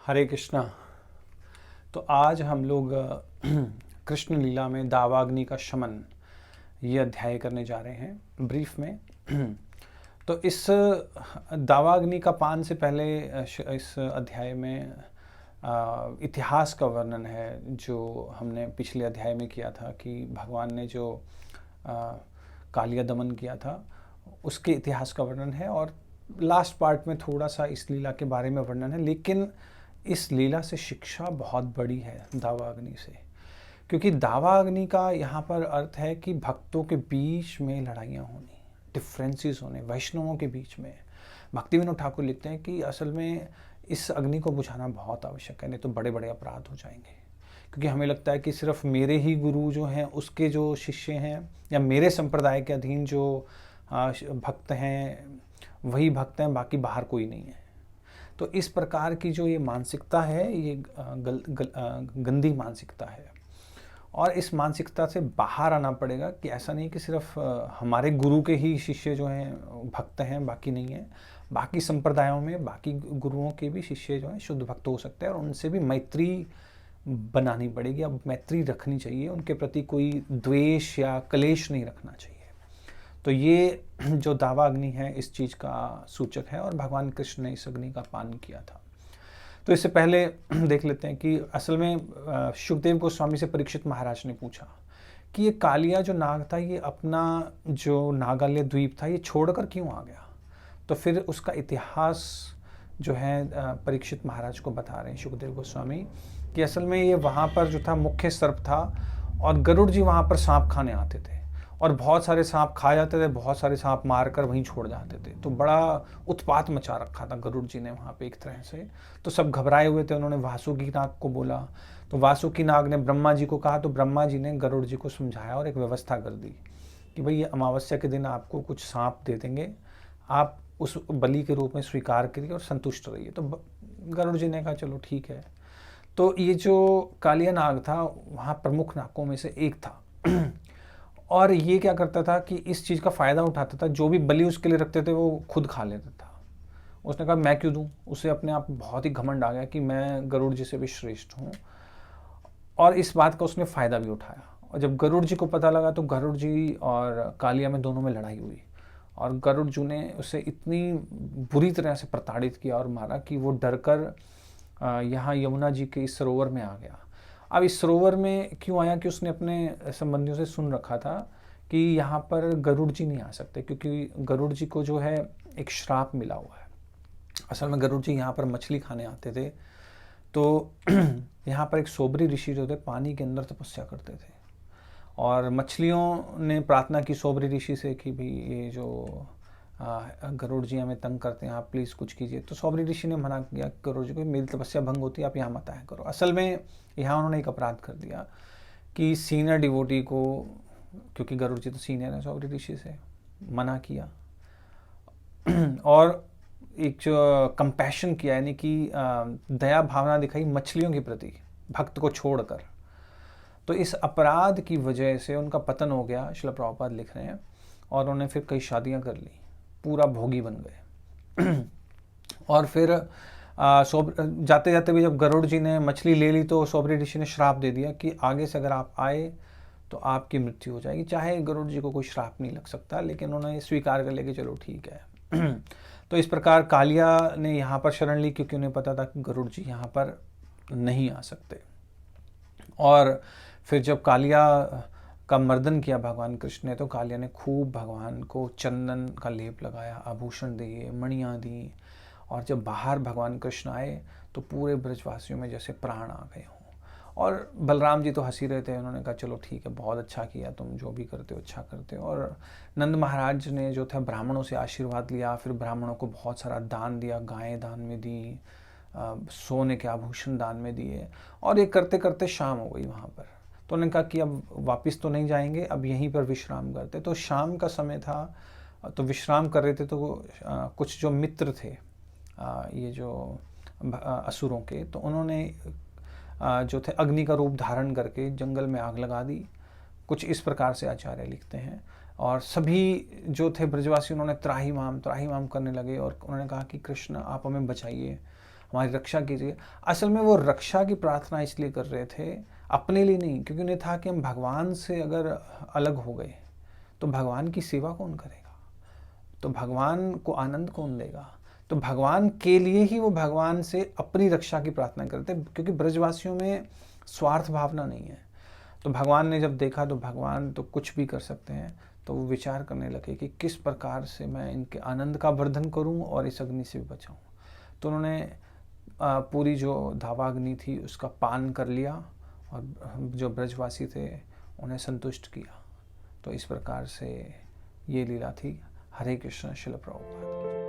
हरे कृष्णा। तो आज हम लोग कृष्ण लीला में दावाग्नि का शमन ये अध्याय करने जा रहे हैं ब्रीफ में। तो इस दावाग्नि का पान से पहले इस अध्याय में इतिहास का वर्णन है जो हमने पिछले अध्याय में किया था कि भगवान ने जो कालिया दमन किया था उसके इतिहास का वर्णन है, और लास्ट पार्ट में थोड़ा सा इस लीला के बारे में वर्णन है। लेकिन इस लीला से शिक्षा बहुत बड़ी है दावाग्नि से, क्योंकि दावाग्नि का यहाँ पर अर्थ है कि भक्तों के बीच में लड़ाइयाँ होनी, डिफरेंसेस होने, वैष्णवों के बीच में। भक्ति विनोद ठाकुर लिखते हैं कि असल में इस अग्नि को बुझाना बहुत आवश्यक है, नहीं तो बड़े बड़े अपराध हो जाएंगे। क्योंकि हमें लगता है कि सिर्फ मेरे ही गुरु जो हैं उसके जो शिष्य हैं या मेरे संप्रदाय के अधीन जो भक्त हैं वही भक्त हैं, बाकी बाहर कोई नहीं है। तो इस प्रकार की जो ये मानसिकता है ये गंदी मानसिकता है, और इस मानसिकता से बाहर आना पड़ेगा कि ऐसा नहीं कि सिर्फ हमारे गुरु के ही शिष्य जो हैं भक्त हैं, बाकी नहीं है। बाकी संप्रदायों में बाकी गुरुओं के भी शिष्य जो हैं शुद्ध भक्त हो सकते हैं, और उनसे भी मैत्री बनानी पड़ेगी। अब मैत्री रखनी चाहिए, उनके प्रति कोई द्वेष या कलेश नहीं रखना चाहिए। तो ये जो दावाग्नि है इस चीज़ का सूचक है, और भगवान कृष्ण ने इस अग्नि का पान किया था। तो इससे पहले देख लेते हैं कि असल में शुकदेव गोस्वामी से परीक्षित महाराज ने पूछा कि ये कालिया जो नाग था ये अपना जो नागालय द्वीप था ये छोड़कर क्यों आ गया। तो फिर उसका इतिहास जो है परीक्षित महाराज को बता रहे हैं शुकदेव गोस्वामी कि असल में ये वहाँ पर जो था मुख्य सर्प था, और गरुड़ जी वहाँ पर सांप खाने आते थे, और बहुत सारे सांप खा जाते थे, बहुत सारे सांप मारकर वहीं छोड़ जाते थे। तो बड़ा उत्पात मचा रखा था गरुड़ जी ने वहाँ पे एक तरह से। तो सब घबराए हुए थे, उन्होंने वासुकी नाग को बोला। तो वासुकी नाग ने ब्रह्मा जी को कहा, तो ब्रह्मा जी ने गरुड़ जी को समझाया और एक व्यवस्था कर दी कि भाई ये अमावस्या के दिन आपको कुछ सांप दे देंगे, आप उस बलि के रूप में स्वीकार करिए और संतुष्ट रहिए। तो गरुड़ जी ने कहा चलो ठीक है। तो ये जो कालिया नाग था वहाँ प्रमुख नागों में से एक था, और ये क्या करता था कि इस चीज़ का फ़ायदा उठाता था। जो भी बलि उसके लिए रखते थे वो खुद खा लेता था। उसने कहा मैं क्यों दूँ, उसे अपने आप बहुत ही घमंड आ गया कि मैं गरुड़ जी से भी श्रेष्ठ हूँ, और इस बात का उसने फ़ायदा भी उठाया। और जब गरुड़ जी को पता लगा तो गरुड़ जी और कालिया में दोनों में लड़ाई हुई, और गरुड़ जी ने उसे इतनी बुरी तरह से प्रताड़ित किया और मारा कि वो डर कर यहाँ यमुना जी के इस सरोवर में आ गया। अब इस सरोवर में क्यों आया कि उसने अपने संबंधियों से सुन रखा था कि यहाँ पर गरुड़ जी नहीं आ सकते, क्योंकि गरुड़ जी को जो है एक श्राप मिला हुआ है। असल में गरुड़ जी यहाँ पर मछली खाने आते थे। तो यहाँ पर एक सोबरी ऋषि जो थे पानी के अंदर तपस्या करते थे, और मछलियों ने प्रार्थना की सोबरी ऋषि से कि भाई ये जो गरुड़ जी हमें तंग करते हैं, आप प्लीज़ कुछ कीजिए। तो सोबरी ऋषि ने मना किया गरुड़ जी को, मेरी तपस्या भंग होती है, आप यहाँ मत आया करो। असल में यहाँ उन्होंने एक अपराध कर दिया कि सीनियर डिवोटी को, क्योंकि गरुड़ जी तो सीनियर है सोबरी ऋषि से, मना किया, और एक जो कंपैशन किया यानी कि दया भावना दिखाई मछलियों के प्रति भक्त को छोड़कर। तो इस अपराध की वजह से उनका पतन हो गया, श्रील प्रभुपाद लिख रहे हैं, और उन्होंने फिर कई शादियां कर ली, पूरा भोगी बन गए। और फिर जाते जाते भी जब गरुड़ जी ने मछली ले ली तो सोबरी ऋषि ने श्राप दे दिया कि आगे से अगर आप आए तो आपकी मृत्यु हो जाएगी। चाहे गरुड़ जी को कोई श्राप नहीं लग सकता, लेकिन उन्होंने स्वीकार कर लिया कि चलो ठीक है। तो इस प्रकार कालिया ने यहाँ पर शरण ली, क्योंकि उन्हें पता था कि गरुड़ जी यहाँ पर नहीं आ सकते। और फिर जब कालिया का मर्दन किया भगवान कृष्ण ने, तो कालिया ने खूब भगवान को चंदन का लेप लगाया, आभूषण दिए, मणियाँ दी, और जब बाहर भगवान कृष्ण आए तो पूरे ब्रजवासियों में जैसे प्राण आ गए हों। और बलराम जी तो हंसी रहे थे, उन्होंने कहा चलो ठीक है, बहुत अच्छा किया, तुम जो भी करते हो अच्छा करते हो। और नंद महाराज ने जो था ब्राह्मणों से आशीर्वाद लिया, फिर ब्राह्मणों को बहुत सारा दान दिया, गायें दान में दी, सोने के आभूषण दान में दिए, और ये करते करते शाम हो गई वहाँ पर। तो उन्होंने कहा कि अब वापस तो नहीं जाएंगे, अब यहीं पर विश्राम करते। तो शाम का समय था, तो विश्राम कर रहे थे। तो कुछ जो मित्र थे ये जो असुरों के, तो उन्होंने जो थे अग्नि का रूप धारण करके जंगल में आग लगा दी। कुछ इस प्रकार से आचार्य लिखते हैं। और सभी जो थे ब्रजवासी उन्होंने त्राही माम करने लगे, और उन्होंने कहा कि कृष्ण आप हमें बचाइए, हमारी रक्षा कीजिए। असल में वो रक्षा की प्रार्थना इसलिए कर रहे थे, अपने लिए नहीं, क्योंकि उन्हें था कि हम भगवान से अगर अलग हो गए तो भगवान की सेवा कौन करेगा, तो भगवान को आनंद कौन देगा। तो भगवान के लिए ही वो भगवान से अपनी रक्षा की प्रार्थना करते, क्योंकि ब्रजवासियों में स्वार्थ भावना नहीं है। तो भगवान ने जब देखा तो भगवान तो कुछ भी कर सकते हैं, तो वो विचार करने लगे कि किस प्रकार से मैं इनके आनंद का वर्धन करूं और इस अग्नि से भी बचाऊं। तो उन्होंने पूरी जो दावाग्नि थी उसका पान कर लिया और जो ब्रजवासी थे उन्हें संतुष्ट किया। तो इस प्रकार से ये लीला थी। हरे कृष्ण। शिल प्रभुपाद।